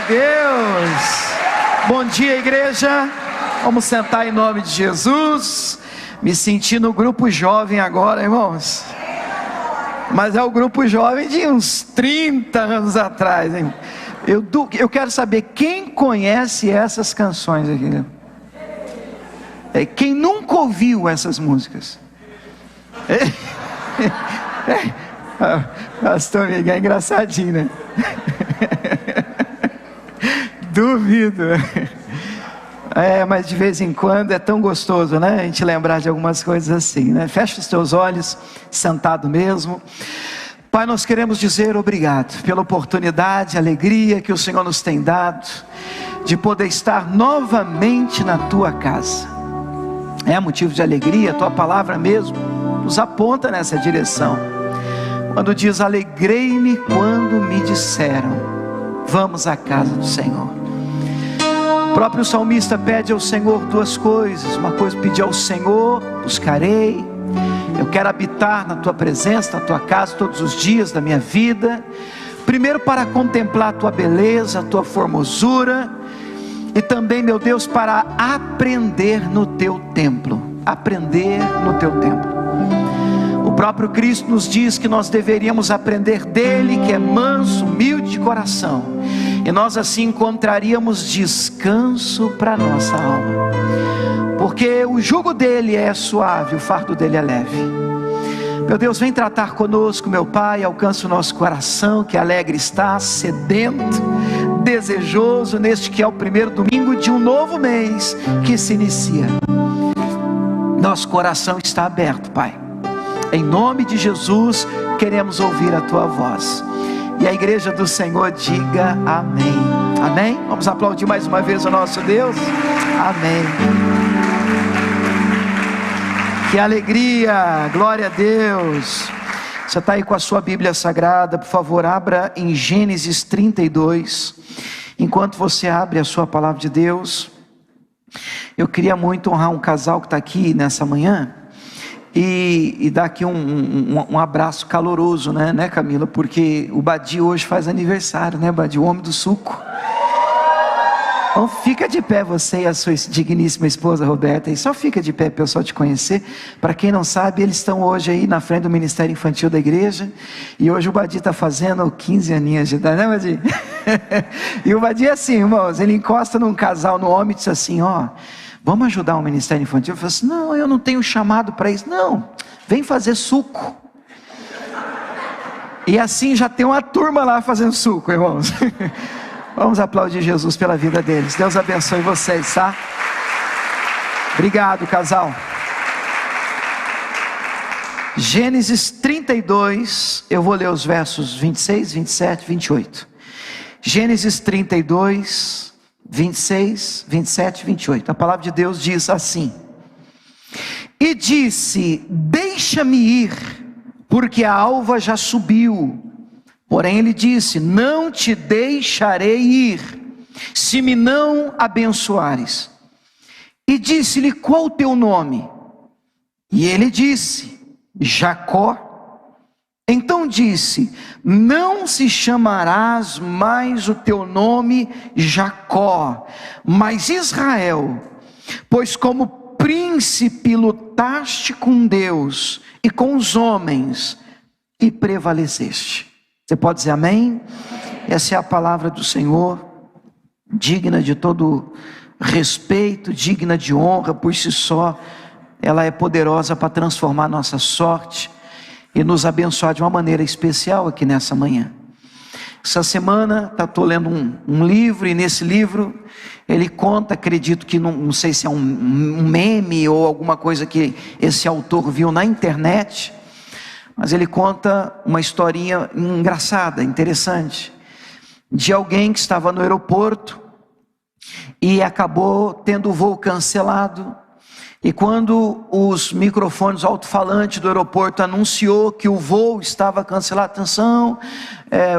Deus! Bom dia, igreja. Vamos sentar em nome de Jesus. Me senti no grupo jovem agora, irmãos. Mas é o grupo jovem de uns 30 anos atrás, hein? Eu quero saber quem conhece essas canções aqui. Quem nunca ouviu essas músicas? Pastor Miguel é engraçadinho, né? Duvido. Mas de vez em quando é tão gostoso, né? A gente lembrar de algumas coisas assim, né? Fecha os teus olhos, sentado mesmo. Pai, nós queremos dizer obrigado pela oportunidade, alegria que o Senhor nos tem dado de poder estar novamente na tua casa. É motivo de alegria, a tua palavra mesmo nos aponta nessa direção. Quando diz: alegrei-me quando me disseram, vamos à casa do Senhor. O próprio salmista pede ao Senhor duas coisas. Uma coisa, pedir ao Senhor, buscarei. Eu quero habitar na tua presença, na tua casa todos os dias da minha vida. Primeiro, para contemplar a tua beleza, a tua formosura. E também, meu Deus, para aprender no teu templo. Aprender no teu templo. O próprio Cristo nos diz que nós deveríamos aprender dele, que é manso, humilde de coração, e nós assim encontraríamos descanso para nossa alma, porque o jugo dele é suave, o fardo dele é leve. Meu Deus, vem tratar conosco, meu Pai. Alcança o nosso coração, que alegre está, sedento, desejoso, neste que é o primeiro domingo de um novo mês que se inicia. Nosso coração está aberto, Pai. Em nome de Jesus, queremos ouvir a tua voz. E a igreja do Senhor diga amém. Amém? Vamos aplaudir mais uma vez o nosso Deus. Amém. Que alegria, glória a Deus. Você está aí com a sua Bíblia Sagrada? Por favor, abra em Gênesis 32. Enquanto você abre a sua palavra de Deus, eu queria muito honrar um casal que está aqui nessa manhã. E dar aqui um abraço caloroso, né Camila? Porque o Badi hoje faz aniversário, né Badi? O homem do suco. Então fica de pé você e a sua digníssima esposa Roberta. E só fica de pé para eu só te conhecer. Para quem não sabe, eles estão hoje aí na frente do Ministério Infantil da igreja. E hoje o Badi está fazendo 15 aninhos de idade, né Badi? E o Badi é assim, irmãos. Ele encosta num casal, no homem, e diz assim: ó, vamos ajudar o Ministério Infantil? Eu falei assim: não, eu não tenho chamado para isso. Não, vem fazer suco. E assim já tem uma turma lá fazendo suco, irmãos. Vamos aplaudir Jesus pela vida deles. Deus abençoe vocês, tá? Obrigado, casal. Gênesis 32, eu vou ler os versos 26, 27, 28. Gênesis 32, 26, 27 e 28. A palavra de Deus diz assim: e disse: deixa-me ir, porque a alva já subiu. Porém ele disse: não te deixarei ir, se me não abençoares. E disse-lhe: qual o teu nome? E ele disse: Jacó. Então disse: não se chamarás mais o teu nome Jacó, mas Israel, pois como príncipe lutaste com Deus e com os homens e prevaleceste. Você pode dizer amém? Essa é a palavra do Senhor, digna de todo respeito, digna de honra por si só. Ela é poderosa para transformar nossa sorte e nos abençoar de uma maneira especial aqui nessa manhã. Essa semana estou lendo um livro, e nesse livro ele conta, acredito que não sei se é um meme ou alguma coisa que esse autor viu na internet, mas ele conta uma historinha engraçada, interessante, de alguém que estava no aeroporto e acabou tendo o voo cancelado. E quando os microfones alto-falantes do aeroporto anunciou que o voo estava cancelado, atenção,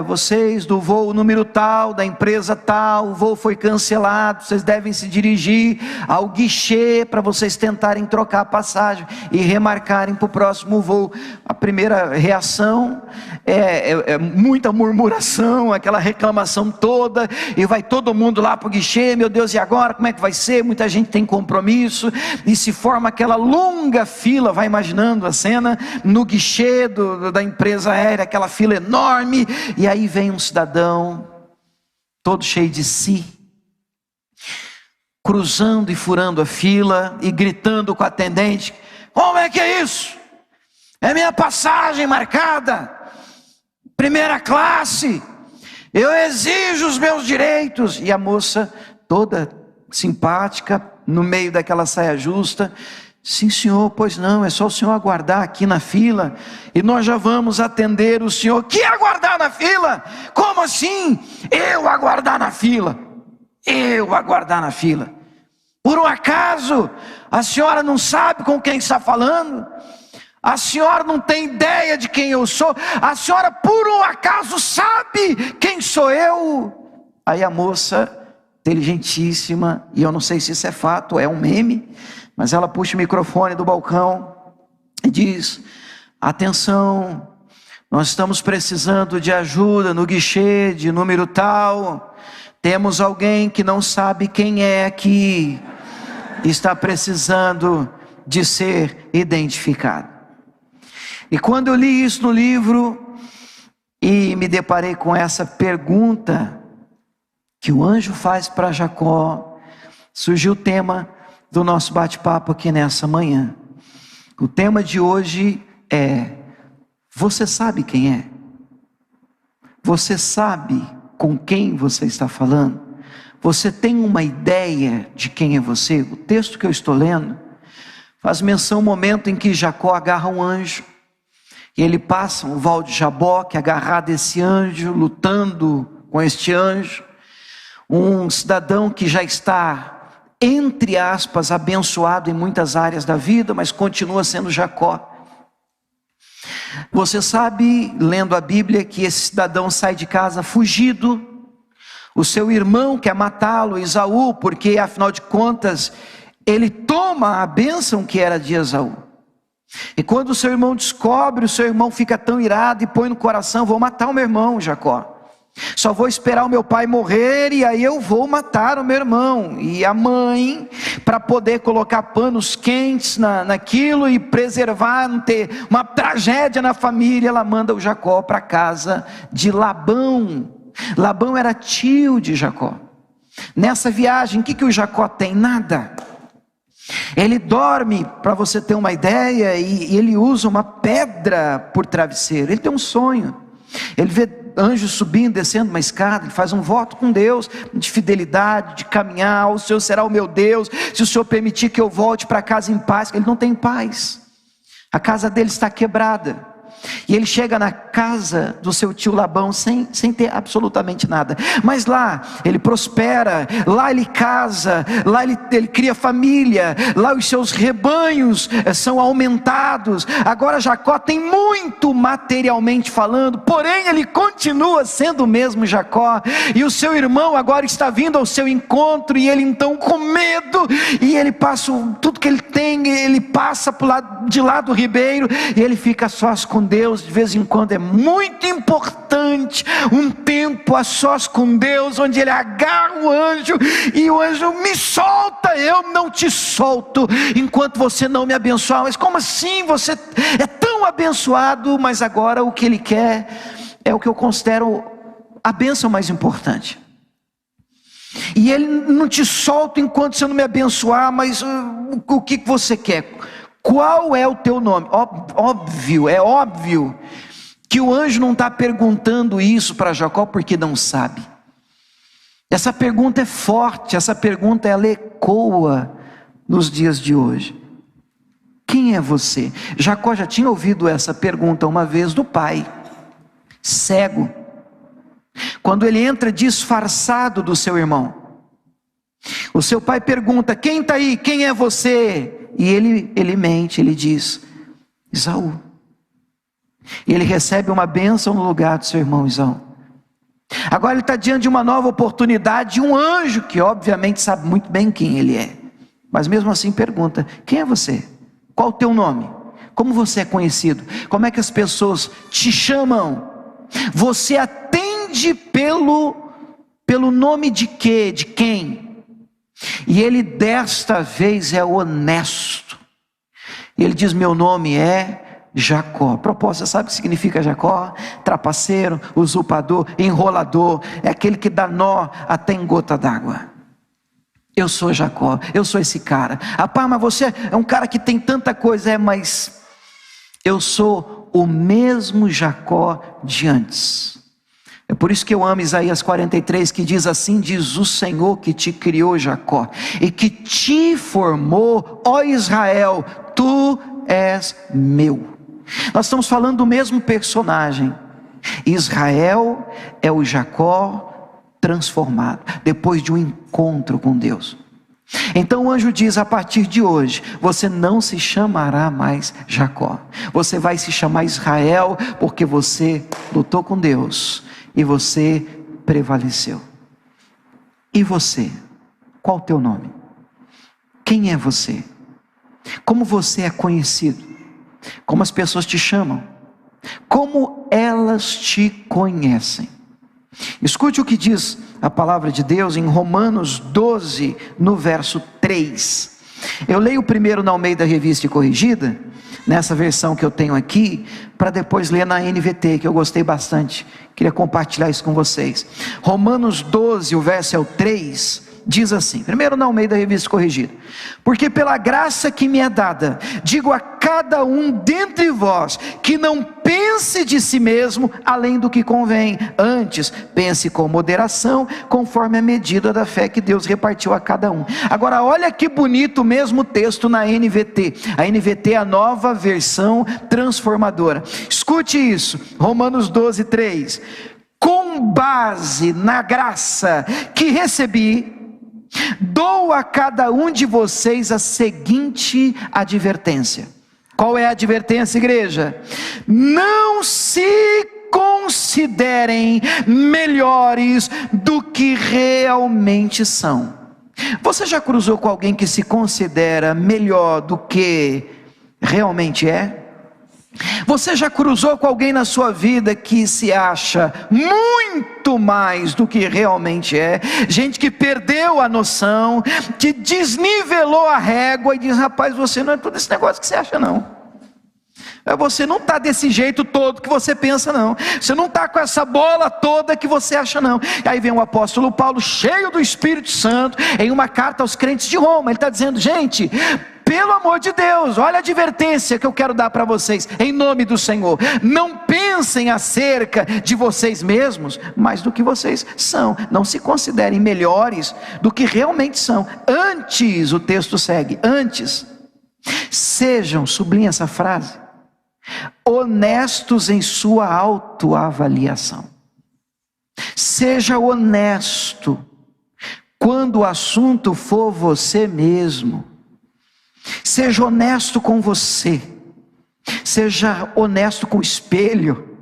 vocês do voo número tal, da empresa tal, o voo foi cancelado, vocês devem se dirigir ao guichê para vocês tentarem trocar a passagem e remarcarem para o próximo voo. A primeira reação é muita murmuração, aquela reclamação toda, e vai todo mundo lá para o guichê, meu Deus, e agora, como é que vai ser? Muita gente tem compromisso, e se forma aquela longa fila, vai imaginando a cena, no guichê da empresa aérea, aquela fila enorme, e aí vem um cidadão, todo cheio de si, cruzando e furando a fila, e gritando com a atendente: como é que é isso? É minha passagem marcada, primeira classe, eu exijo os meus direitos. E a moça, toda simpática, no meio daquela saia justa: sim senhor, pois não, é só o senhor aguardar aqui na fila, e nós já vamos atender o senhor. Que aguardar na fila? Como assim? Eu aguardar na fila? Eu aguardar na fila? Por um acaso, a senhora não sabe com quem está falando? A senhora não tem ideia de quem eu sou? A senhora por um acaso sabe quem sou eu? Aí a moça, inteligentíssima, e eu não sei se isso é fato, é um meme, mas ela puxa o microfone do balcão e diz: atenção, nós estamos precisando de ajuda no guichê de número tal, temos alguém que não sabe quem é aqui, está precisando de ser identificado. E quando eu li isso no livro e me deparei com essa pergunta que o anjo faz para Jacó, surgiu o tema do nosso bate-papo aqui nessa manhã. O tema de hoje é: você sabe quem é? Você sabe com quem você está falando? Você tem uma ideia de quem é você? O texto que eu estou lendo faz menção ao momento em que Jacó agarra um anjo, e ele passa o val de Jaboque, agarrado a esse anjo, lutando com este anjo. Um cidadão que já está, entre aspas, abençoado em muitas áreas da vida, mas continua sendo Jacó. Você sabe, lendo a Bíblia, que esse cidadão sai de casa fugido. O seu irmão quer matá-lo, Esaú, porque afinal de contas ele toma a bênção que era de Esaú. E quando o seu irmão descobre, o seu irmão fica tão irado e põe no coração: vou matar o meu irmão Jacó, só vou esperar o meu pai morrer e aí eu vou matar o meu irmão. E a mãe, para poder colocar panos quentes naquilo e preservar, não ter uma tragédia na família, ela manda o Jacó para a casa de Labão. Labão era tio de Jacó. Nessa viagem, o que o Jacó tem? Nada. Ele dorme, para você ter uma ideia, e ele usa uma pedra por travesseiro. Ele tem um sonho, ele vê anjos subindo, descendo uma escada, ele faz um voto com Deus, de fidelidade, de caminhar: o Senhor será o meu Deus, se o Senhor permitir que eu volte para casa em paz. Ele não tem paz, a casa dele está quebrada, e ele chega na casa do seu tio Labão sem ter absolutamente nada, mas lá ele prospera, lá ele casa, lá ele cria família, lá os seus rebanhos são aumentados. Agora Jacó tem muito materialmente falando, porém ele continua sendo o mesmo Jacó, e o seu irmão agora está vindo ao seu encontro, e ele então com medo, e ele passa tudo que ele tem, ele passa de lá do ribeiro, e ele fica a sós com Deus. De vez em quando é muito importante um tempo a sós com Deus, onde ele agarra o anjo, e o anjo: me solta, eu não te solto enquanto você não me abençoar. Mas como assim? Você é tão abençoado, mas agora o que ele quer é o que eu considero a bênção mais importante. E ele: não te solto enquanto você não me abençoar, mas o que você quer? Qual é o teu nome? É óbvio que o anjo não está perguntando isso para Jacó porque não sabe. Essa pergunta é forte, essa pergunta ela ecoa nos dias de hoje. Quem é você? Jacó já tinha ouvido essa pergunta uma vez do pai, cego, quando ele entra disfarçado do seu irmão. O seu pai pergunta: quem está aí? Quem é você? E ele mente, ele diz: Esaú. E ele recebe uma bênção no lugar do seu irmão Esaú. Agora ele está diante de uma nova oportunidade, um anjo que obviamente sabe muito bem quem ele é, mas mesmo assim pergunta: quem é você? Qual o teu nome? Como você é conhecido? Como é que as pessoas te chamam? Você atende pelo nome de quê? De quem? E ele desta vez é honesto. Ele diz: meu nome é Jacó. Propósito, sabe o que significa Jacó? Trapaceiro, usurpador, enrolador, é aquele que dá nó até em gota d'água. Eu sou Jacó, eu sou esse cara. Pá, mas você é um cara que tem tanta coisa. Mas eu sou o mesmo Jacó de antes. É por isso que eu amo Isaías 43, que diz assim: diz o Senhor que te criou, Jacó, e que te formou, ó Israel, tu és meu. Nós estamos falando do mesmo personagem. Israel é o Jacó transformado, depois de um encontro com Deus. Então o anjo diz: a partir de hoje, você não se chamará mais Jacó, você vai se chamar Israel, porque você lutou com Deus e você prevaleceu. E você? Qual o teu nome? Quem é você? Como você é conhecido? Como as pessoas te chamam? Como elas te conhecem? Escute o que diz a palavra de Deus em Romanos 12, no verso 3. Eu leio primeiro na Almeida Revista e Corrigida, nessa versão que eu tenho aqui, para depois ler na NVT, que eu gostei bastante. Queria compartilhar isso com vocês. Romanos 12, o verso é o 3, diz assim, primeiro na Almeida Revista Corrigida: porque pela graça que me é dada, digo a cada um dentre vós, que não pense de si mesmo além do que convém, antes pense com moderação, conforme a medida da fé que Deus repartiu a cada um. Agora olha que bonito o mesmo texto na NVT, a NVT é a nova versão transformadora. Escute isso, Romanos 12, 3, com base na graça que recebi, dou a cada um de vocês a seguinte advertência. Qual é a advertência, igreja? Não se considerem melhores do que realmente são. Você já cruzou com alguém que se considera melhor do que realmente é? Você já cruzou com alguém na sua vida que se acha muito mais do que realmente é? Gente que perdeu a noção, que desnivelou a régua e diz: rapaz, você não é todo esse negócio que você acha não. Você não está desse jeito todo que você pensa não. Você não está com essa bola toda que você acha não. E aí vem o apóstolo Paulo, cheio do Espírito Santo, em uma carta aos crentes de Roma. Ele está dizendo: gente, pelo amor de Deus, olha a advertência que eu quero dar para vocês, em nome do Senhor. Não pensem acerca de vocês mesmos mais do que vocês são. Não se considerem melhores do que realmente são. Antes, o texto segue, antes, sejam, sublinha essa frase, honestos em sua autoavaliação. Seja honesto quando o assunto for você mesmo. Seja honesto com você. Seja honesto com o espelho.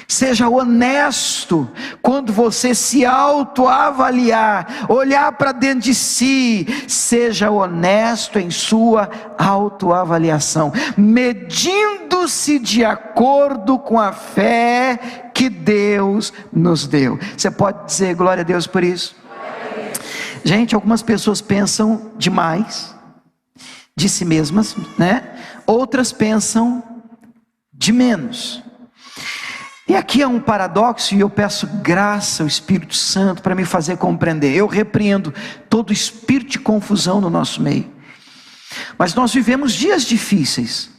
Seja honesto quando você se autoavaliar, olhar para dentro de si. Seja honesto em sua autoavaliação, medindo-se de acordo com a fé que Deus nos deu. Você pode dizer glória a Deus por isso? Gente, algumas pessoas pensam demais de si mesmas, né? Outras pensam de menos. E aqui é um paradoxo, e eu peço graça ao Espírito Santo para me fazer compreender. Eu repreendo todo espírito de confusão no nosso meio. Mas nós vivemos dias difíceis.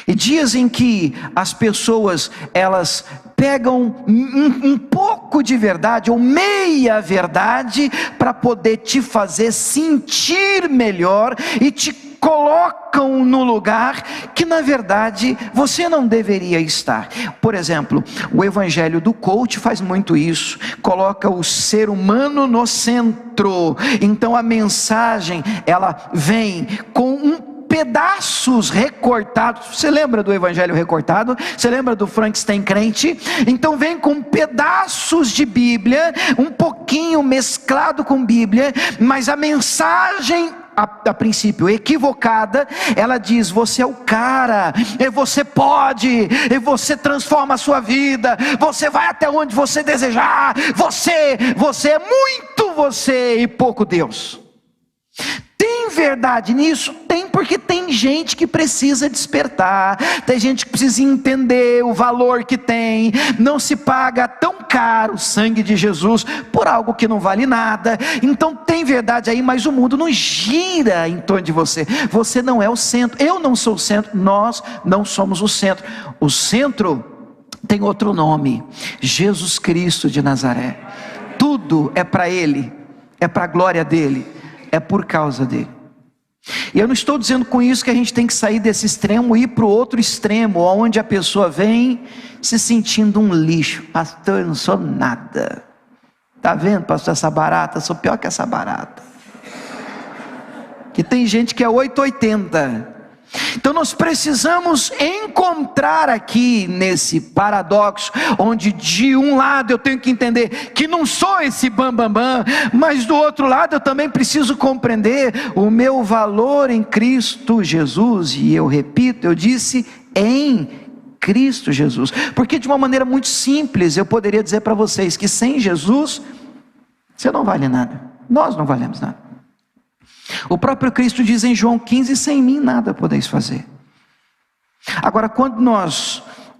E dias em que as pessoas, elas pegam um pouco de verdade, ou meia verdade, para poder te fazer sentir melhor, e te colocam colocam no lugar que na verdade você não deveria estar. Por exemplo, o evangelho do coach faz muito isso, coloca o ser humano no centro. Então a mensagem, ela vem com pedaços recortados. Você lembra do evangelho recortado? Você lembra do Frankenstein crente? Então vem com pedaços de Bíblia, um pouquinho mesclado com Bíblia, mas a mensagem, a princípio equivocada, ela diz: você é o cara, e você pode, e você transforma a sua vida, você vai até onde você desejar, você é muito você e pouco Deus. Tem verdade nisso? Tem, porque tem gente que precisa despertar, tem gente que precisa entender o valor que tem. Não se paga tão caro o sangue de Jesus por algo que não vale nada. Então tem verdade aí, mas o mundo não gira em torno de você. Você não é o centro, eu não sou o centro, nós não somos o centro. O centro tem outro nome: Jesus Cristo de Nazaré. Tudo é para Ele, é para a glória dEle, é por causa dEle. E eu não estou dizendo com isso que a gente tem que sair desse extremo e ir para o outro extremo, onde a pessoa vem se sentindo um lixo. Pastor, eu não sou nada. Está vendo, pastor, essa barata? Eu sou pior que essa barata. Que tem gente que é 880. Então nós precisamos encontrar aqui nesse paradoxo, onde de um lado eu tenho que entender que não sou esse bambambam, mas do outro lado eu também preciso compreender o meu valor em Cristo Jesus. E eu repito, eu disse em Cristo Jesus, porque de uma maneira muito simples eu poderia dizer para vocês que sem Jesus você não vale nada, nós não valemos nada. O próprio Cristo diz em João 15: sem mim nada podeis fazer. Agora, quando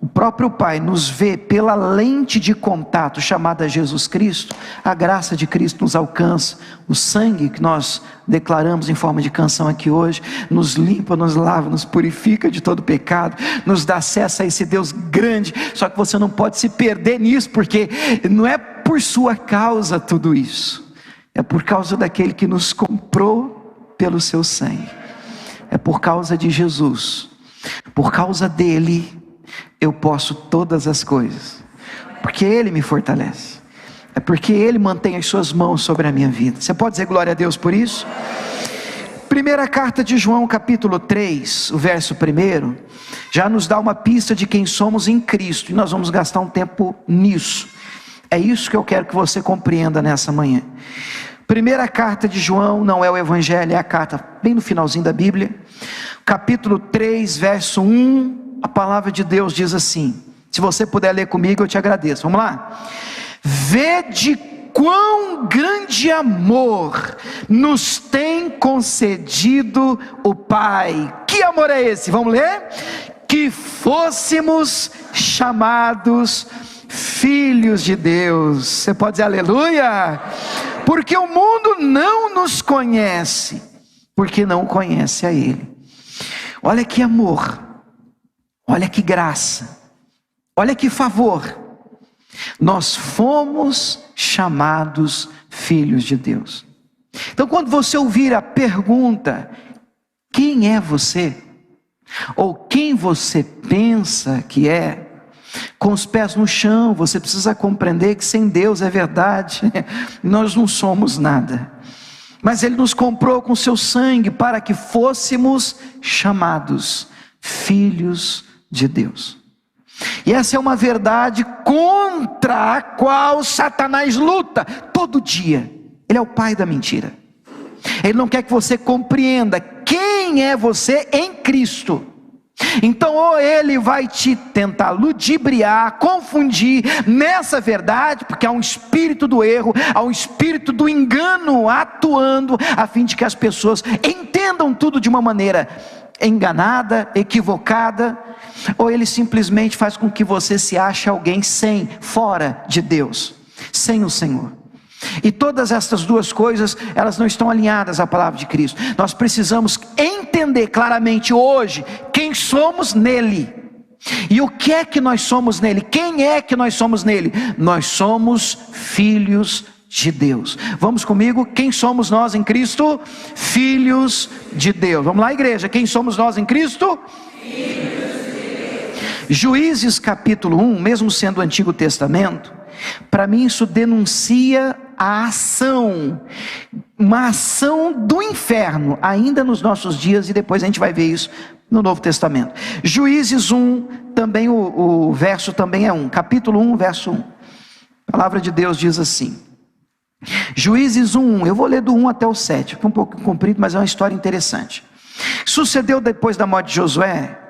o próprio Pai nos vê pela lente de contato chamada Jesus Cristo, a graça de Cristo nos alcança, o sangue que nós declaramos em forma de canção aqui hoje, nos limpa, nos lava, nos purifica de todo pecado, nos dá acesso a esse Deus grande. Só que você não pode se perder nisso, porque não é por sua causa tudo isso, é por causa daquele que nos comprou pelo seu sangue. É por causa de Jesus, por causa dele eu posso todas as coisas, porque ele me fortalece, é porque ele mantém as suas mãos sobre a minha vida. Você pode dizer glória a Deus por isso? Primeira carta de João, capítulo 3, o verso 1, já nos dá uma pista de quem somos em Cristo, e nós vamos gastar um tempo nisso. É isso que eu quero que você compreenda nessa manhã. Primeira carta de João, não é o evangelho, é a carta bem no finalzinho da Bíblia, capítulo 3, verso 1, a palavra de Deus diz assim, se você puder ler comigo eu te agradeço, vamos lá. Vede quão grande amor nos tem concedido o Pai. Que amor é esse? Vamos ler? Que fôssemos chamados filhos de Deus. Você pode dizer aleluia? Porque o mundo não nos conhece, porque não conhece a Ele. Olha que amor, olha que graça, olha que favor. Nós fomos chamados filhos de Deus. Então quando você ouvir a pergunta, quem é você? Ou quem você pensa que é? Com os pés no chão, você precisa compreender que sem Deus, é verdade, nós não somos nada, mas Ele nos comprou com seu sangue para que fôssemos chamados filhos de Deus. E essa é uma verdade contra a qual Satanás luta todo dia. Ele é o pai da mentira. Ele não quer que você compreenda quem é você em Cristo. Então ou ele vai te tentar ludibriar, confundir nessa verdade, porque há um espírito do erro, há um espírito do engano atuando, a fim de que as pessoas entendam tudo de uma maneira enganada, equivocada, ou ele simplesmente faz com que você se ache alguém fora de Deus, sem o Senhor. E todas essas duas coisas, elas não estão alinhadas à palavra de Cristo. Nós precisamos entender claramente hoje quem somos nele. E o que é que nós somos nele? Quem é que nós somos nele? Nós somos filhos de Deus. Vamos comigo? Quem somos nós em Cristo? Filhos de Deus. Vamos lá, igreja. Quem somos nós em Cristo? Filhos de Deus. Juízes capítulo 1, mesmo sendo o Antigo Testamento, para mim isso denuncia a ação, uma ação do inferno, ainda nos nossos dias, e depois a gente vai ver isso no Novo Testamento. Juízes 1, também o verso também é 1, capítulo 1, verso 1. A palavra de Deus diz assim, Juízes 1, eu vou ler do 1 até o 7, é um pouco comprido, mas é uma história interessante. Sucedeu depois da morte de Josué,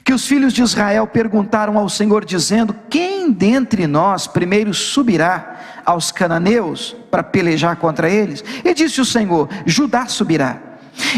que os filhos de Israel perguntaram ao Senhor, dizendo: quem dentre nós primeiro subirá aos cananeus para pelejar contra eles? E disse o Senhor: Judá subirá.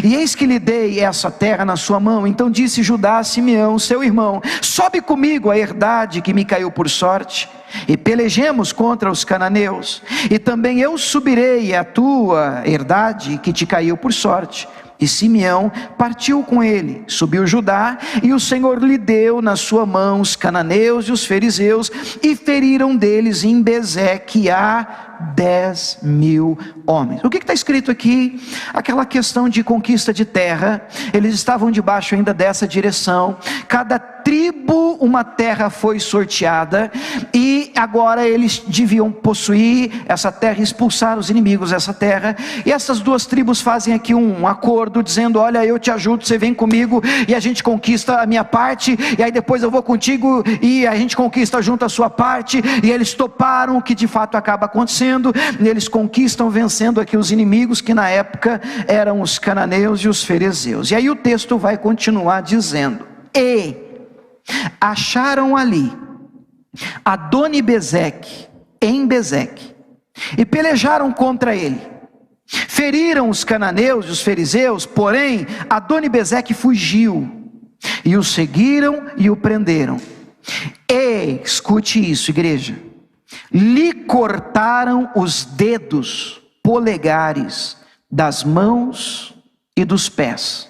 E eis que lhe dei essa terra na sua mão. Então disse Judá a Simeão, seu irmão: sobe comigo a herdade que me caiu por sorte, e pelejemos contra os cananeus. E também eu subirei a tua herdade que te caiu por sorte. E Simeão partiu com ele, subiu Judá, e o Senhor lhe deu na sua mão os cananeus e os fariseus, e feriram deles em Bezeque a 10.000 homens. O que está escrito aqui? Aquela questão de conquista de terra. Eles estavam debaixo ainda dessa direção. Cada tribo, uma terra foi sorteada, e agora eles deviam possuir essa terra, expulsar os inimigos dessa terra. E essas duas tribos fazem aqui um acordo, dizendo: olha, eu te ajudo, você vem comigo e a gente conquista a minha parte, e aí depois eu vou contigo e a gente conquista junto a sua parte. E eles toparam, o que de fato acaba acontecendo. Eles conquistam, vencendo aqui os inimigos, que na época eram os cananeus e os fariseus. E aí o texto vai continuar dizendo: e acharam ali Adoni-Bezeque em Bezeque, e pelejaram contra ele. Feriram os cananeus e os fariseus, porém Adoni-Bezeque fugiu, e o seguiram e o prenderam. E, escute isso, igreja, lhe cortaram os dedos polegares das mãos e dos pés.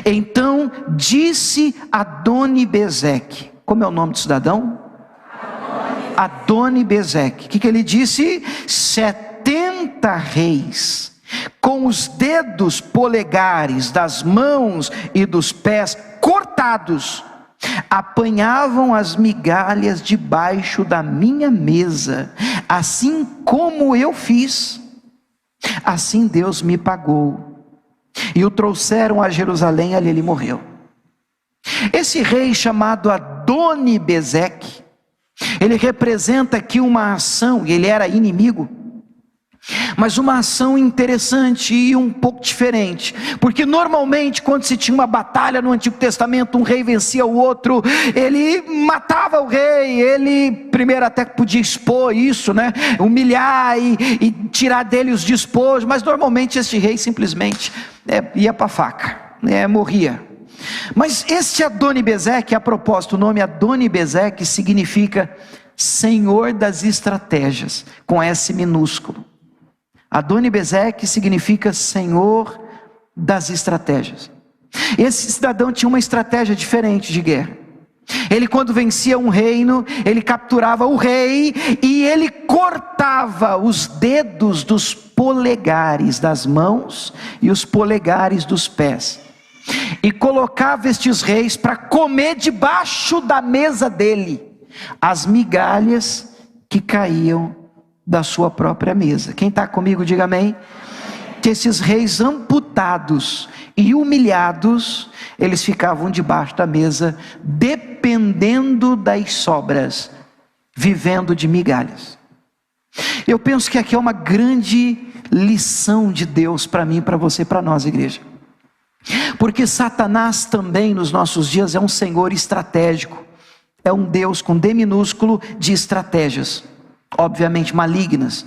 Então disse Adoni-Bezeque, como é o nome do cidadão? Adoni-Bezeque. O que ele disse? 70 reis, com os dedos polegares das mãos e dos pés cortados, apanhavam as migalhas debaixo da minha mesa, assim como eu fiz, assim Deus me pagou. E o trouxeram a Jerusalém, ali ele morreu. Esse rei chamado Adoni-Bezeque, ele representa aqui uma ação, e ele era inimigo, mas uma ação interessante e um pouco diferente, porque normalmente quando se tinha uma batalha no Antigo Testamento, um rei vencia o outro, ele matava o rei, ele primeiro até podia expor isso, né? Humilhar e tirar dele os despojos, mas normalmente esse rei simplesmente ia para a faca, morria. Mas este Adoni-Bezeque, a propósito, o nome Adoni-Bezeque significa Senhor das estratégias, com S minúsculo. Adoni-Bezeque significa Senhor das estratégias. Esse cidadão tinha uma estratégia diferente de guerra. Ele, quando vencia um reino, ele capturava o rei e ele cortava os dedos dos polegares das mãos e os polegares dos pés, e colocava estes reis para comer debaixo da mesa dele as migalhas que caíam da sua própria mesa. Quem está comigo, diga amém. Que esses reis amputados e humilhados, eles ficavam debaixo da mesa, dependendo das sobras, vivendo de migalhas. Eu penso que aqui é uma grande lição de Deus para mim, para você, para nós, igreja. Porque Satanás também nos nossos dias é um senhor estratégico, é um Deus com D minúsculo de estratégias, obviamente malignas.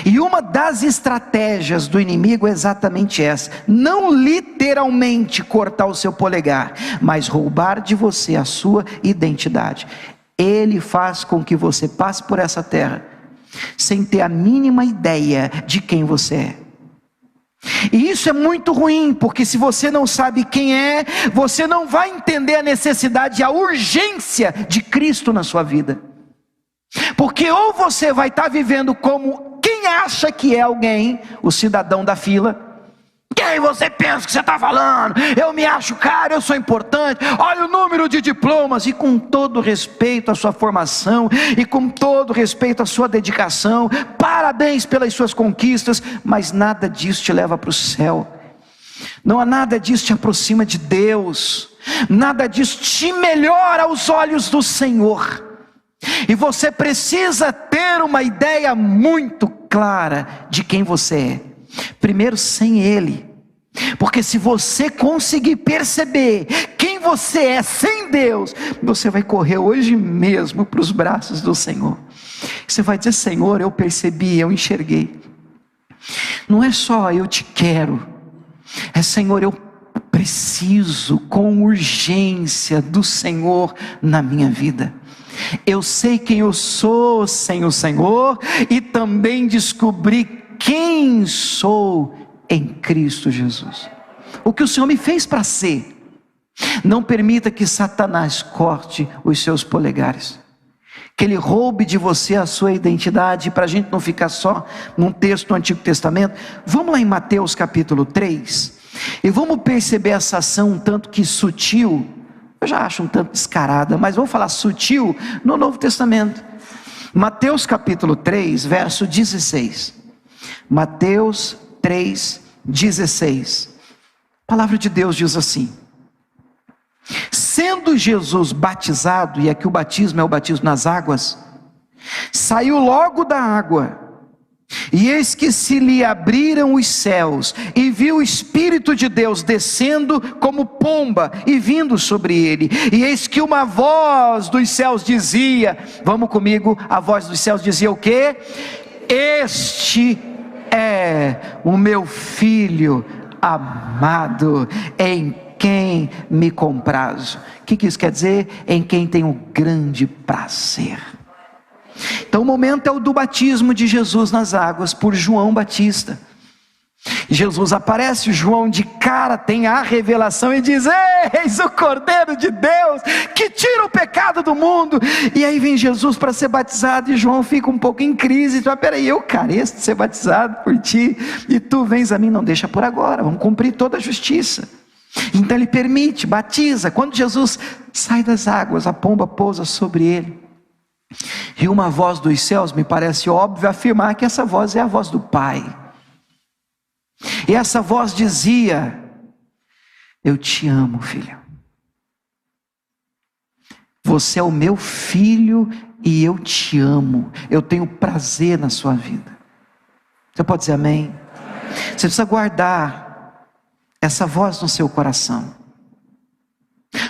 E uma das estratégias do inimigo é exatamente essa: não literalmente cortar o seu polegar, mas roubar de você a sua identidade. Ele faz com que você passe por essa terra sem ter a mínima ideia de quem você é. E isso é muito ruim, porque se você não sabe quem é, você não vai entender a necessidade e a urgência de Cristo na sua vida. Porque ou você vai estar vivendo como quem quem acha que é alguém, o cidadão da fila. Quem você pensa que você está falando? Eu me acho cara, eu sou importante, olha o número de diplomas. E com todo respeito à sua formação, e com todo respeito à sua dedicação, parabéns pelas suas conquistas, mas nada disso te leva para o céu. Não há nada disso te aproxima de Deus, nada disso te melhora aos olhos do Senhor. E você precisa ter uma ideia muito clara de quem você é. Primeiro, sem Ele, porque se você conseguir perceber quem você é sem Deus, você vai correr hoje mesmo para os braços do Senhor. Você vai dizer: Senhor, eu percebi, eu enxerguei. Não é só eu te quero, é Senhor, eu preciso com urgência do Senhor na minha vida. Eu sei quem eu sou sem o Senhor, e também descobri quem sou em Cristo Jesus. O que o Senhor me fez para ser. Não permita que Satanás corte os seus polegares, que ele roube de você a sua identidade. Para a gente não ficar só num texto do Antigo Testamento, vamos lá em Mateus capítulo 3, e vamos perceber essa ação um tanto que sutil. Eu já acho um tanto descarada, mas vamos falar sutil no Novo Testamento. Mateus capítulo 3, verso 16. Mateus 3, 16. A palavra de Deus diz assim: sendo Jesus batizado, e aqui o batismo é o batismo nas águas, saiu logo da água, e eis que se lhe abriram os céus, e viu o Espírito de Deus descendo como pomba e vindo sobre ele. E eis que uma voz dos céus dizia, vamos comigo, a voz dos céus dizia o quê? Este é o meu filho amado, em quem me comprazo. O que isso quer dizer? Em quem tenho grande prazer. Então o momento é o do batismo de Jesus nas águas por João Batista. Jesus aparece, João de cara tem a revelação e diz: eis o Cordeiro de Deus que tira o pecado do mundo. E aí vem Jesus para ser batizado, e João fica um pouco em crise. Então, peraí, eu careço de ser batizado por ti, e tu vens a mim? Não, deixa por agora, vamos cumprir toda a justiça. Então ele permite, batiza. Quando Jesus sai das águas, a pomba pousa sobre ele, e uma voz dos céus, me parece óbvio afirmar que essa voz é a voz do Pai. E essa voz dizia: eu te amo, filho. Você é o meu filho e eu te amo. Eu tenho prazer na sua vida. Você pode dizer amém? Você precisa guardar essa voz no seu coração.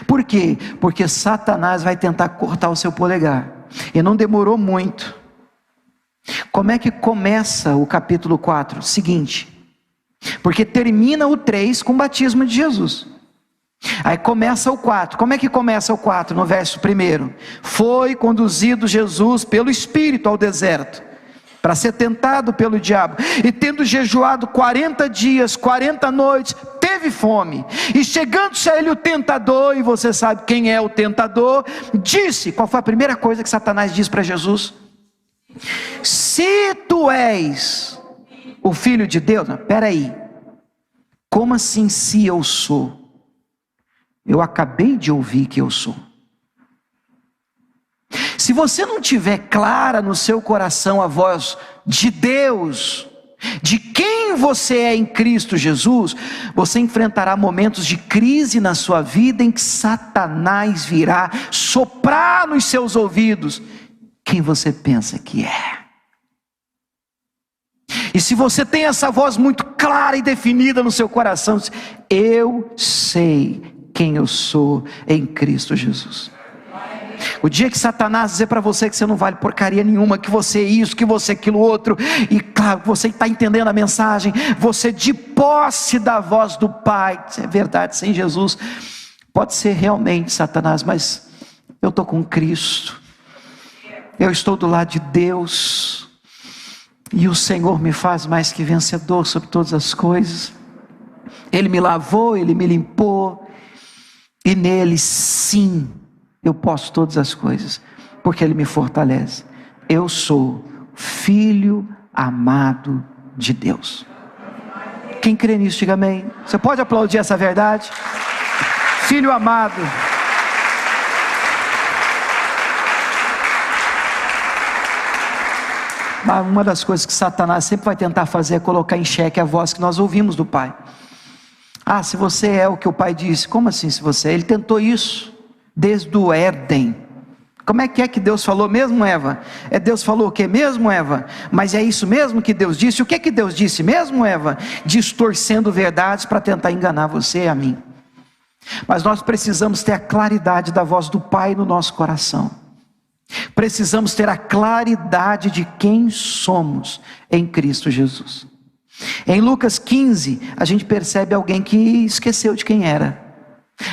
Por quê? Porque Satanás vai tentar cortar o seu polegar. E não demorou muito. Como é que começa o capítulo 4? Seguinte: porque termina o 3 com o batismo de Jesus. Aí começa o 4. Como é que começa o 4? No verso 1: foi conduzido Jesus pelo Espírito ao deserto, para ser tentado pelo diabo. E tendo jejuado 40 dias, 40 noites, teve fome. E chegando-se a ele o tentador, e você sabe quem é o tentador, disse: qual foi a primeira coisa que Satanás disse para Jesus? Se tu és o Filho de Deus. Não, peraí, como assim se eu sou? Eu acabei de ouvir que eu sou. Se você não tiver clara no seu coração a voz de Deus, de quem você é em Cristo Jesus, você enfrentará momentos de crise na sua vida, em que Satanás virá soprar nos seus ouvidos quem você pensa que é. E se você tem essa voz muito clara e definida no seu coração, eu sei quem eu sou em Cristo Jesus. O dia que Satanás dizer para você que você não vale porcaria nenhuma, que você é isso, que você é aquilo outro, e claro, você está entendendo a mensagem, você de posse da voz do Pai, é verdade, sem Jesus, pode ser realmente Satanás, mas eu estou com Cristo, eu estou do lado de Deus, e o Senhor me faz mais que vencedor sobre todas as coisas. Ele me lavou, Ele me limpou, e nele sim, eu posso todas as coisas, porque Ele me fortalece. Eu sou Filho amado de Deus. Quem crê nisso, diga amém. Você pode aplaudir essa verdade? Filho amado. Uma das coisas que Satanás sempre vai tentar fazer é colocar em xeque a voz que nós ouvimos do Pai. Se você é o que o Pai disse. Como assim se você é? Ele tentou isso desde o Éden. Como é que Deus falou mesmo, Eva? Deus falou o que mesmo, Eva? Mas é isso mesmo que Deus disse? O que Deus disse mesmo, Eva? Distorcendo verdades para tentar enganar você e a mim. Mas nós precisamos ter a claridade da voz do Pai no nosso coração. Precisamos ter a claridade de quem somos em Cristo Jesus. Em Lucas 15, a gente percebe alguém que esqueceu de quem era.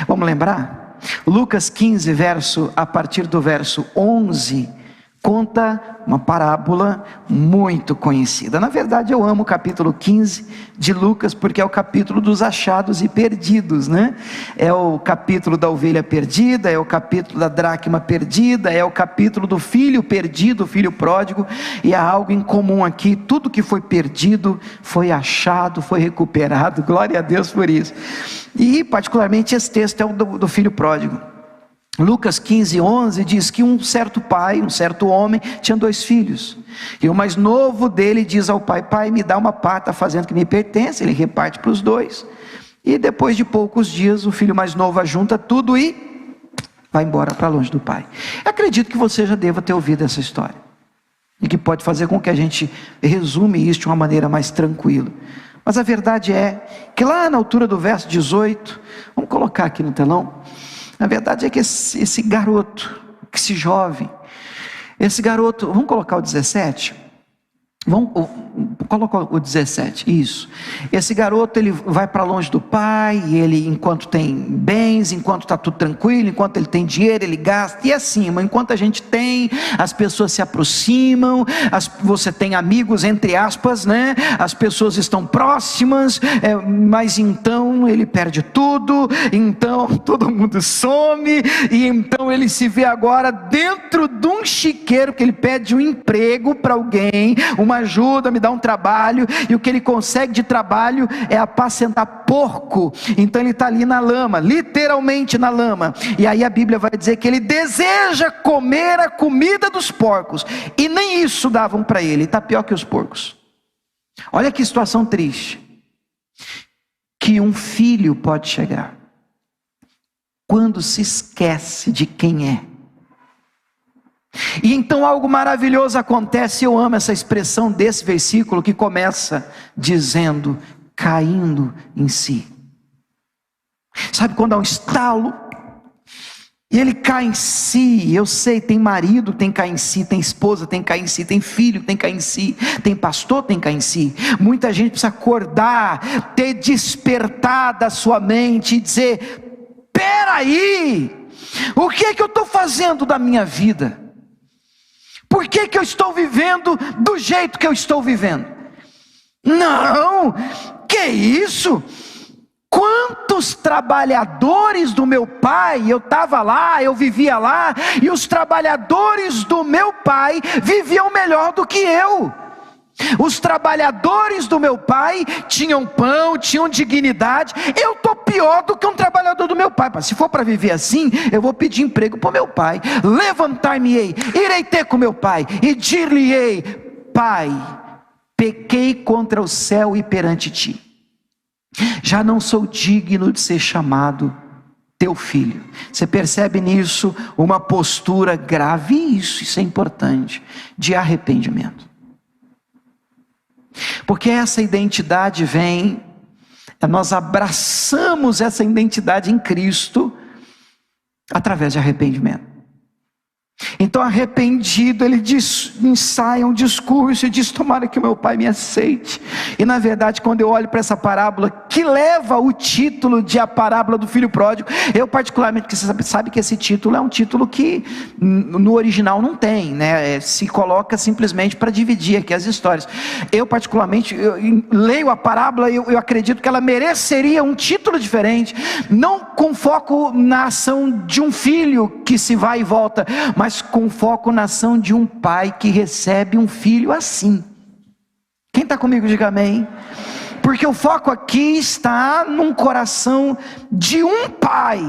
Vamos lembrar? Lucas 15, a partir do verso 11, conta uma parábola muito conhecida. Na verdade, eu amo o capítulo 15 de Lucas, porque é o capítulo dos achados e perdidos, né? É o capítulo da ovelha perdida, é o capítulo da dracma perdida, é o capítulo do filho perdido, o filho pródigo, e há algo em comum aqui: tudo que foi perdido foi achado, foi recuperado. Glória a Deus por isso. E particularmente esse texto é o do filho pródigo. Lucas 15, 11 diz que um certo pai, um certo homem, tinha 2 filhos, e o mais novo dele diz ao pai: pai, me dá uma parte da fazenda que me pertence. Ele reparte para os 2, e depois de poucos dias o filho mais novo ajunta tudo e vai embora para longe do pai. Acredito que você já deva ter ouvido essa história, e que pode fazer com que a gente resume isso de uma maneira mais tranquila. Mas a verdade é que lá na altura do verso 18, vamos colocar aqui no telão. A verdade é que esse garoto, esse jovem, esse garoto, vamos colocar o 17? Coloca o 17, isso. Esse garoto, ele vai para longe do pai, e ele, enquanto tem bens, enquanto está tudo tranquilo, enquanto ele tem dinheiro, ele gasta, e assim, enquanto a gente tem, as pessoas se aproximam, você tem amigos, entre aspas, né? As pessoas estão próximas, mas então ele perde tudo, então todo mundo some, e então ele se vê agora dentro de um chiqueiro, que ele pede um emprego para alguém, uma ajuda, me dá um trabalho, e o que ele consegue de trabalho é apacentar porco. Então ele está ali na lama, literalmente na lama, e aí a Bíblia vai dizer que ele deseja comer a comida dos porcos, e nem isso davam para ele. Está pior que os porcos. Olha que situação triste que um filho pode chegar quando se esquece de quem é. E então algo maravilhoso acontece. Eu amo essa expressão desse versículo, que começa dizendo: caindo em si. Sabe quando há um estalo e ele cai em si? Eu sei, tem marido, tem que cair em si, tem esposa, tem que cair em si, tem filho, tem que cair em si, tem pastor, tem que cair em si. Muita gente precisa acordar, ter despertado a sua mente e dizer: peraí, o que é que eu estou fazendo da minha vida? Por que eu estou vivendo do jeito que eu estou vivendo? Não, que isso? Quantos trabalhadores do meu pai, eu estava lá, eu vivia lá, e os trabalhadores do meu pai viviam melhor do que eu. Os trabalhadores do meu pai tinham pão, tinham dignidade. Eu estou pior do que um trabalhador do meu pai. Se for para viver assim, eu vou pedir emprego para o meu pai. Levantar-me-ei, irei ter com meu pai, e dir-lhe-ei: pai, pequei contra o céu e perante ti, já não sou digno de ser chamado teu filho. Você percebe nisso uma postura grave, isso é importante, de arrependimento. Porque essa identidade vem, nós abraçamos essa identidade em Cristo através de arrependimento. Então, arrependido, ele ensaia um discurso e diz: tomara que o meu pai me aceite. E na verdade, quando eu olho para essa parábola, que leva o título de A Parábola do Filho Pródigo. Eu particularmente, porque você sabe que esse título é um título que no original não tem, né? Se coloca simplesmente para dividir aqui as histórias. Eu particularmente, leio a parábola e eu acredito que ela mereceria um título diferente, não com foco na ação de um filho que se vai e volta, mas com foco na ação de um pai que recebe um filho assim. Quem está comigo, diga amém. Porque o foco aqui está num coração de um pai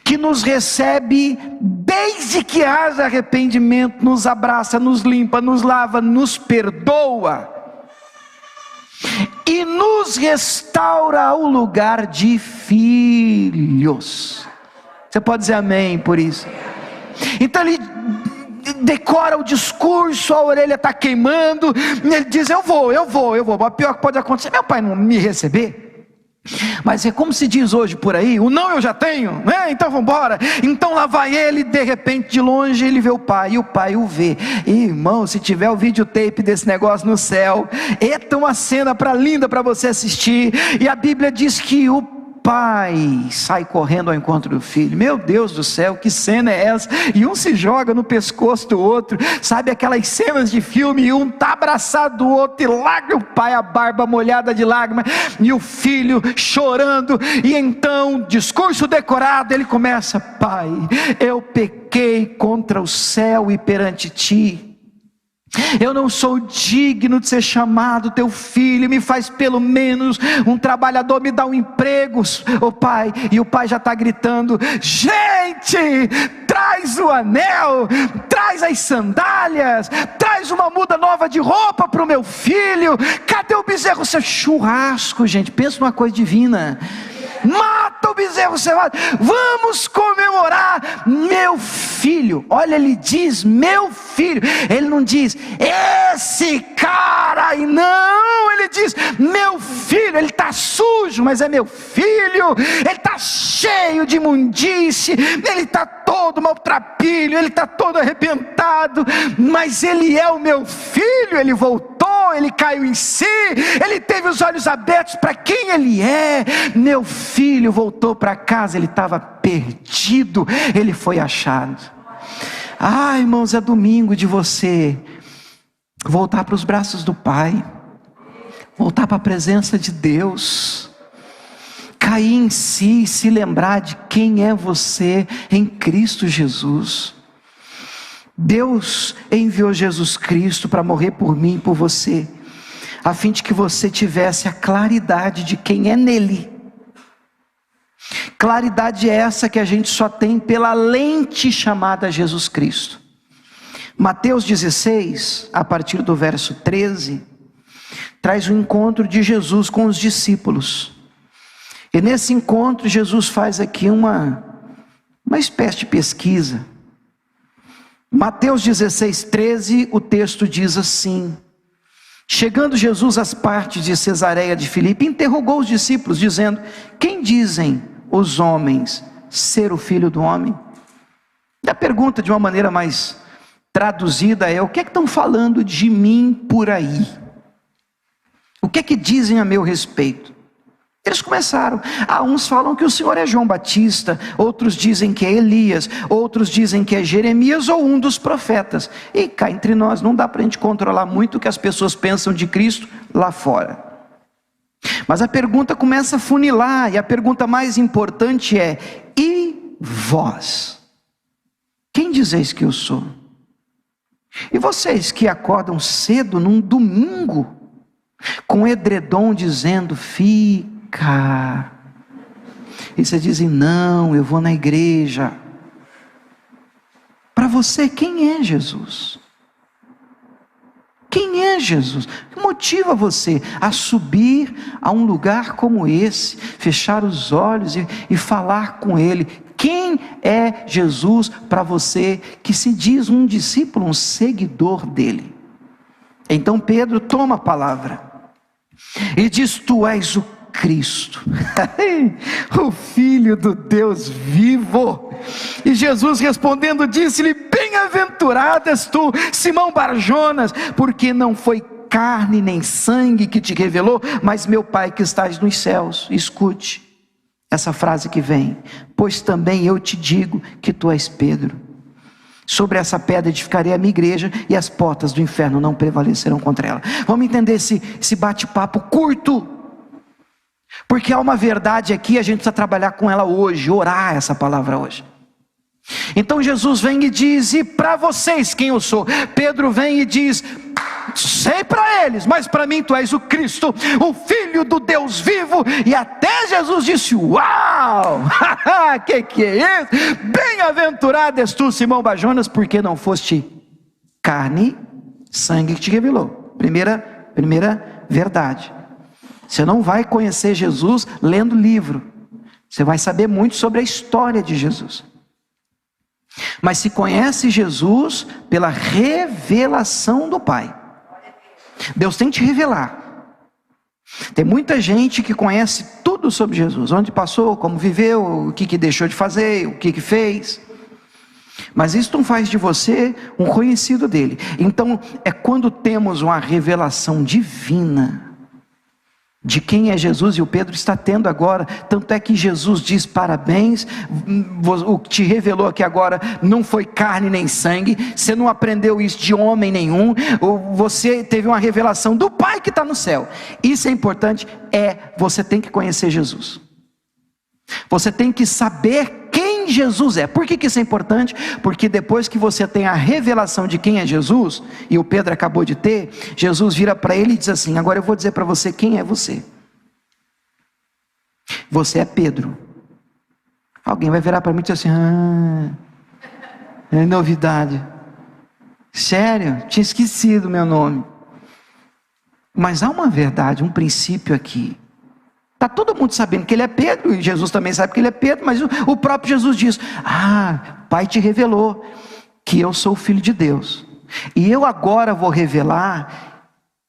que nos recebe desde que haja arrependimento, nos abraça, nos limpa, nos lava, nos perdoa e nos restaura ao lugar de filhos. Você pode dizer amém por isso? Então ele decora o discurso, a orelha está queimando, ele diz: eu vou, o pior que pode acontecer, meu pai não me receber. Mas é como se diz hoje por aí, o não eu já tenho, né? Então vamos embora. Então lá vai ele, de repente de longe ele vê o pai, e o pai o vê. E, irmão, se tiver o videotape desse negócio no céu, é uma cena linda para você assistir. E a Bíblia diz que o pai sai correndo ao encontro do filho. Meu Deus do céu, que cena é essa? E um se joga no pescoço do outro, sabe aquelas cenas de filme, e um está abraçado do outro, e lágrima, o pai, a barba molhada de lágrimas, e o filho chorando. E então, discurso decorado, ele começa: pai, eu pequei contra o céu e perante ti, eu não sou digno de ser chamado teu filho, me faz pelo menos um trabalhador, me dá um emprego, oh pai. E o pai já está gritando: gente, traz o anel, traz as sandálias, traz uma muda nova de roupa para o meu filho, cadê o bezerro? Seu churrasco, gente, pensa numa coisa divina. Mata o bezerro cevado, vamos comemorar meu filho. Olha, ele diz meu filho, ele não diz esse cara, e não, ele diz meu filho. Ele está sujo, mas é meu filho. Ele está cheio de imundície, ele está todo maltrapilho, ele está todo arrebentado, mas ele é o meu filho. Ele voltou, ele caiu em si, ele teve os olhos abertos para quem ele é. Meu filho voltou para casa, ele estava perdido, ele foi achado. Irmãos, é domingo de você voltar para os braços do Pai, voltar para a presença de Deus, cair em si e se lembrar de quem é você em Cristo Jesus. Deus enviou Jesus Cristo para morrer por mim e por você, a fim de que você tivesse a claridade de quem é nele. Claridade essa que a gente só tem pela lente chamada Jesus Cristo. Mateus 16, a partir do verso 13, traz o encontro de Jesus com os discípulos. E nesse encontro Jesus faz aqui uma espécie de pesquisa. Mateus 16, 13, o texto diz assim: chegando Jesus às partes de Cesareia de Filipe, interrogou os discípulos, dizendo: quem dizem os homens ser o Filho do Homem? E a pergunta, de uma maneira mais traduzida, é: o que é que estão falando de mim por aí? O que é que dizem a meu respeito? Eles começaram. Uns falam que o Senhor é João Batista, outros dizem que é Elias, outros dizem que é Jeremias ou um dos profetas. E cá entre nós, não dá para a gente controlar muito o que as pessoas pensam de Cristo lá fora. Mas a pergunta começa a funilar, e a pergunta mais importante é: e vós? Quem dizeis que eu sou? E vocês que acordam cedo num domingo, com edredom dizendo fica, e vocês dizem: não, eu vou na igreja. Para você, quem é Jesus? Quem é Jesus? O que motiva você a subir a um lugar como esse, fechar os olhos e falar com Ele? Quem é Jesus para você que se diz um discípulo, um seguidor dele? Então Pedro toma a palavra e diz: tu és o Cristo, o Filho do Deus vivo. E Jesus respondendo disse-lhe: bem-aventurado és tu, Simão Barjonas, porque não foi carne nem sangue que te revelou, mas meu Pai que estás nos céus. Escute essa frase que vem: pois também eu te digo que tu és Pedro. Sobre essa pedra edificarei a minha igreja, e as portas do inferno não prevalecerão contra ela. Vamos entender esse bate-papo curto, porque há uma verdade aqui, a gente precisa trabalhar com ela hoje, orar essa palavra hoje. Então Jesus vem e diz: e para vocês quem eu sou? Pedro vem e diz: sei para eles, mas para mim tu és o Cristo, o Filho do Deus vivo. E até Jesus disse: uau, que é isso? Bem-aventurado és tu, Simão Bajonas, porque não foste carne, sangue que te revelou. Primeira verdade. Você não vai conhecer Jesus lendo livro, você vai saber muito sobre a história de Jesus, mas se conhece Jesus pela revelação do Pai. Deus tem que te revelar. Tem muita gente que conhece tudo sobre Jesus, onde passou, como viveu, o que deixou de fazer, o que fez, mas isso não faz de você um conhecido dele. Então é quando temos uma revelação divina de quem é Jesus, e o Pedro está tendo agora. Tanto é que Jesus diz: parabéns, o que te revelou aqui agora não foi carne nem sangue, você não aprendeu isso de homem nenhum, você teve uma revelação do Pai que está no céu. Isso é importante, você tem que conhecer Jesus, você tem que saber quem Jesus é. Por que isso é importante? Porque depois que você tem a revelação de quem é Jesus, e o Pedro acabou de ter, Jesus vira para ele e diz assim: agora eu vou dizer para você quem é você. Você é Pedro. Alguém vai virar para mim e dizer assim: é novidade. Sério? Tinha esquecido o meu nome. Mas há uma verdade, um princípio aqui. Está todo mundo sabendo que ele é Pedro, e Jesus também sabe que ele é Pedro, mas o próprio Jesus diz: Pai te revelou que eu sou o Filho de Deus, e eu agora vou revelar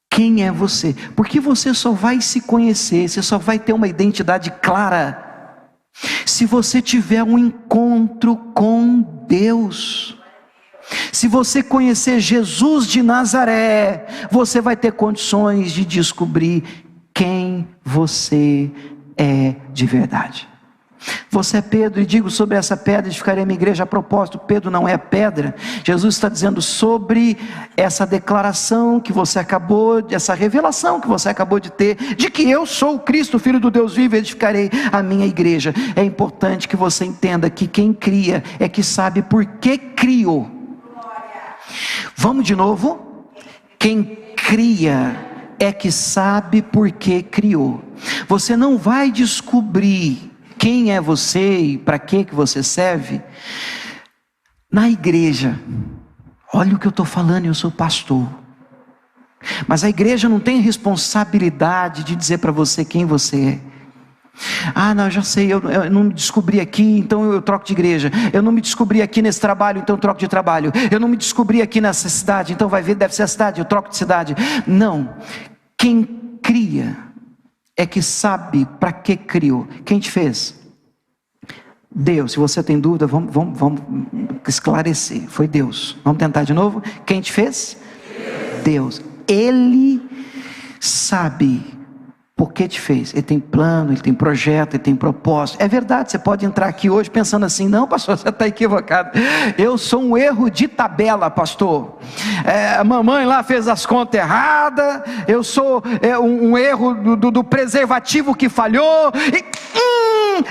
quem é você, porque você só vai se conhecer, você só vai ter uma identidade clara, se você tiver um encontro com Deus. Se você conhecer Jesus de Nazaré, você vai ter condições de descobrir quem você é de verdade. Você é Pedro, e digo: sobre essa pedra edificarei a minha igreja. A propósito, Pedro não é pedra. Jesus está dizendo sobre essa declaração que você acabou, essa revelação que você acabou de ter, de que eu sou o Cristo, Filho do Deus vivo, e edificarei a minha igreja. É importante que você entenda que quem cria é que sabe por que criou. Vamos de novo? Quem cria é que sabe por que criou. Você não vai descobrir quem é você e para que você serve na igreja. Olha o que eu estou falando, eu sou pastor, mas a igreja não tem responsabilidade de dizer para você quem você é. Não, eu já sei, eu não me descobri aqui, então eu troco de igreja. Eu não me descobri aqui nesse trabalho, então eu troco de trabalho. Eu não me descobri aqui nessa cidade, então vai ver, deve ser a cidade, eu troco de cidade. Não, quem cria é que sabe para que criou. Quem te fez? Deus. Se você tem dúvida, vamos esclarecer. Foi Deus. Vamos tentar de novo? Quem te fez? Deus. Ele sabe por que te fez. Ele tem plano, ele tem projeto, ele tem propósito. É verdade, você pode entrar aqui hoje pensando assim: não, pastor, você está equivocado. Eu sou um erro de tabela, pastor. A mamãe lá fez as contas erradas. Eu sou um erro do preservativo que falhou.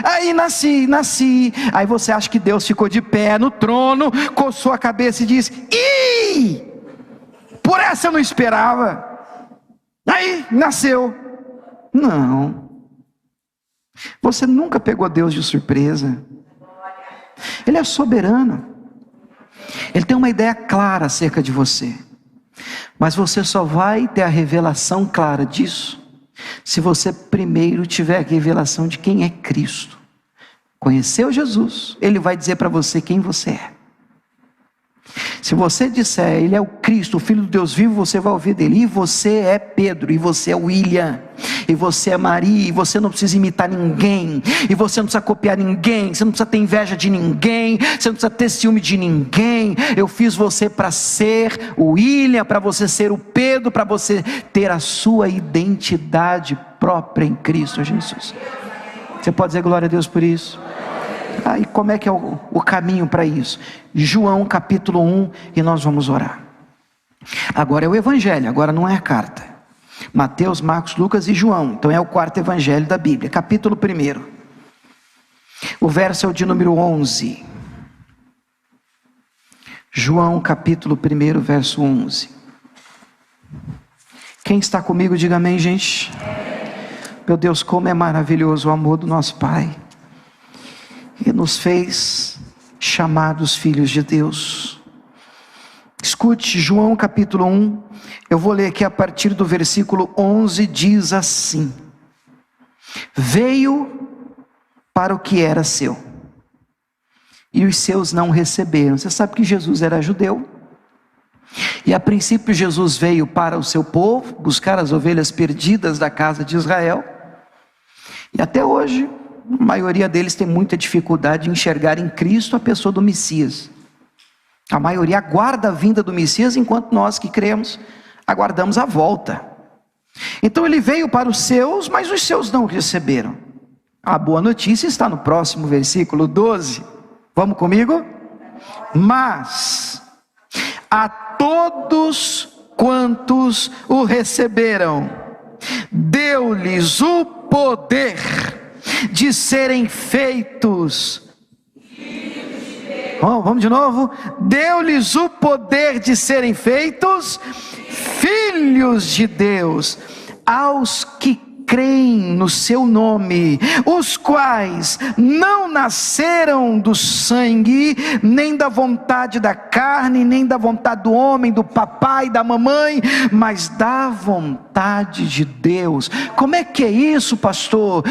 Aí nasci. Aí você acha que Deus ficou de pé no trono, coçou a cabeça e disse: ih, por essa eu não esperava. Aí nasceu. Não, você nunca pegou Deus de surpresa. Ele é soberano, Ele tem uma ideia clara acerca de você, mas você só vai ter a revelação clara disso se você primeiro tiver a revelação de quem é Cristo. Conheceu Jesus, Ele vai dizer para você quem você é. Se você disser, ele é o Cristo, o Filho do Deus vivo, você vai ouvir dele. E você é Pedro, e você é William, e você é Maria, e você não precisa imitar ninguém, e você não precisa copiar ninguém, você não precisa ter inveja de ninguém, você não precisa ter ciúme de ninguém. Eu fiz você para ser o William, para você ser o Pedro, para você ter a sua identidade própria em Cristo Jesus. Você pode dizer glória a Deus por isso? E como é que é o caminho para isso? João capítulo 1, e nós vamos orar. Agora é o evangelho, agora não é a carta. Mateus, Marcos, Lucas e João. Então é o quarto evangelho da Bíblia. Capítulo 1. O verso é o de número 11. João capítulo 1, verso 11. Quem está comigo, diga amém, gente. Meu Deus, como é maravilhoso o amor do nosso Pai. E nos fez chamados filhos de Deus. Escute, João capítulo 1, eu vou ler aqui a partir do versículo 11, diz assim: veio para o que era seu, e os seus não receberam. Você sabe que Jesus era judeu, e a princípio Jesus veio para o seu povo, buscar as ovelhas perdidas da casa de Israel, e até hoje, a maioria deles tem muita dificuldade em enxergar em Cristo a pessoa do Messias. A maioria aguarda a vinda do Messias, enquanto nós que cremos, aguardamos a volta. Então ele veio para os seus, mas os seus não receberam. A boa notícia está no próximo versículo 12. Vamos comigo? Mas a todos quantos o receberam, deu-lhes o poder de serem feitos. Vamos de novo. Deu-lhes o poder de serem feitos filhos de Deus, aos que creem no seu nome, os quais não nasceram do sangue, nem da vontade da carne, nem da vontade do homem, do papai, da mamãe, mas da vontade de Deus. Como é que é isso, pastor?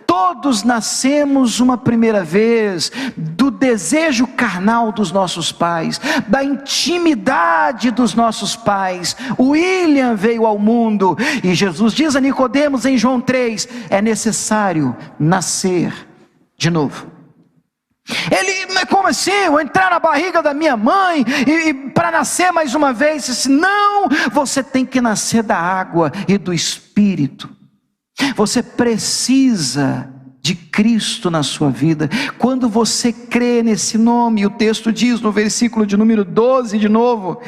Todos nascemos uma primeira vez do desejo carnal dos nossos pais, da intimidade dos nossos pais. William veio ao mundo e Jesus diz a Nicodemos em João 3, é necessário nascer de novo. Ele, como assim? Eu entrar na barriga da minha mãe e para nascer mais uma vez? Disse, não, você tem que nascer da água e do Espírito. Você precisa de Cristo na sua vida. Quando você crê nesse nome, o texto diz no versículo de número 12 de novo,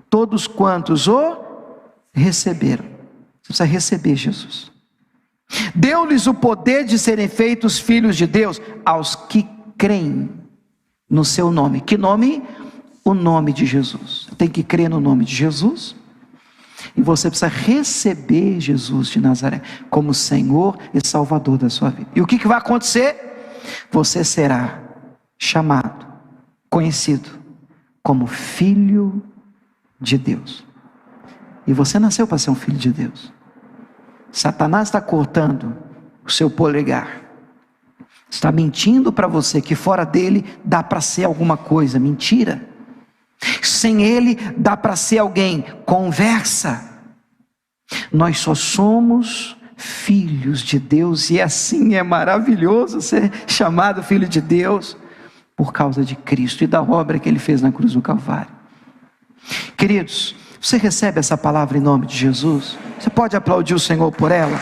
todos quantos o receberam. Você precisa receber Jesus. Deu-lhes o poder de serem feitos filhos de Deus, aos que creem no seu nome. Que nome? O nome de Jesus. Tem que crer no nome de Jesus. E você precisa receber Jesus de Nazaré como Senhor e Salvador da sua vida. E o que vai acontecer? Você será chamado, conhecido como filho de Deus. E você nasceu para ser um filho de Deus. Satanás está cortando o seu polegar, está mentindo para você que fora dele dá para ser alguma coisa. Mentira. Sem ele dá para ser alguém. Conversa. Nós só somos filhos de Deus, e assim é maravilhoso ser chamado filho de Deus por causa de Cristo e da obra que ele fez na cruz do Calvário. Queridos, você recebe essa palavra em nome de Jesus? Você pode aplaudir o Senhor por ela?